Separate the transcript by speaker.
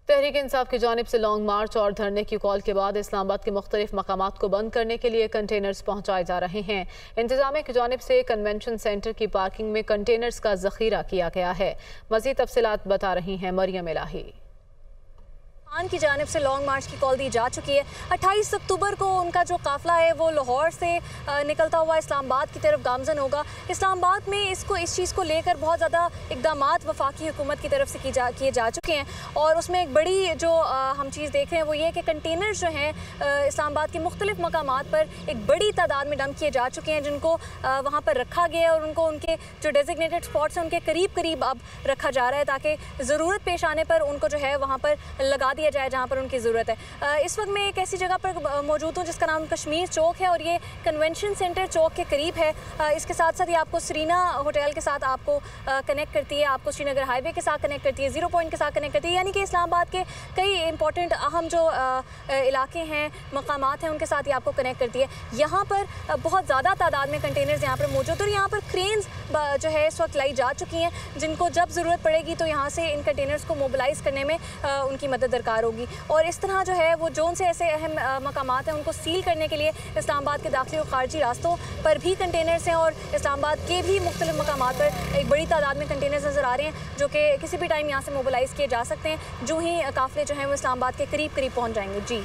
Speaker 1: तहरीक इंसाफ की जानिब से लॉन्ग मार्च और धरने की कॉल के बाद इस्लामाबाद के मुख्तलिफ मकामात को बंद करने के लिए कंटेनर्स पहुँचाए जा रहे हैं। इंतजामिया की जानिब से कन्वेंशन सेंटर की पार्किंग में कंटेनर्स का जखीरा किया गया है। मज़ीद तफसीलात बता रही हैं मरियम इलाही।
Speaker 2: खान की जानिब से लॉन्ग मार्च की कॉल दी जा चुकी है। 28 अक्टूबर को उनका जो काफिला है वो लाहौर से निकलता हुआ इस्लामाबाद की तरफ गामजन होगा। इस्लामाबाद में इस चीज़ को लेकर बहुत ज़्यादा इक़दामात वफाकी हुकूमत की तरफ से किए जा चुके हैं और उसमें एक बड़ी जो हम चीज़ देख रहे हैं वो ये है कि कंटेनर्स जो हैं इस्लामाबाद के मुख्तलिफ मकामात पर एक बड़ी तादाद में डंप किए जा चुके हैं, जिनको वहाँ पर रखा गया है और उनको उनके जो डेजिग्नेटेड स्पॉट्स हैं उनके करीब करीब अब रखा जा रहा है ताकि ज़रूरत पेश आने पर उनको जो है वहाँ पर लगा दिया जाए जहाँ पर उनकी ज़रूरत है। इस वक्त मैं एक ऐसी जगह पर मौजूद हूँ जिसका नाम कश्मीर चौक है और ये कन्वेंशन सेंटर चौक के करीब है। इसके साथ साथ ये आपको सरीना होटल के साथ आपको कनेक्ट करती है, आपको श्रीनगर हाईवे के साथ कनेक्ट करती है, ज़ीरो पॉइंट के साथ कनेक्ट करती है, यानी कि इस्लामाबाद के कई इंपॉर्टेंट अहम जो इलाके हैं, मकामात हैं, उनके साथ ये आपको कनेक्ट करती है। यहाँ पर बहुत ज़्यादा तादाद में कंटेनर्स यहाँ पर मौजूद और यहाँ पर क्रेन्स जो है इस वक्त लाई जा चुकी हैं, जिनको जब ज़रूरत पड़ेगी तो यहाँ से इन कंटेनर्स को मोबिलाइज़ करने में उनकी मदद दरकार होगी। और इस तरह जो है वो जोन से ऐसे अहम मकामात हैं उनको सील करने के लिए इस्लामाबाद के दाखिली और खारजी रास्तों पर भी कंटेनर्स हैं और इस्लामाबाद के भी मुख्तलिफ मकामात पर एक बड़ी तादाद में कंटेनर्स नज़र आ रहे हैं जो कि किसी भी टाइम यहाँ से मोबिलाइज़ किए जा सकते हैं जो ही काफ़िले जो हैं वो इस्लामाबाद के करीब करीब पहुँच जाएंगे। जी।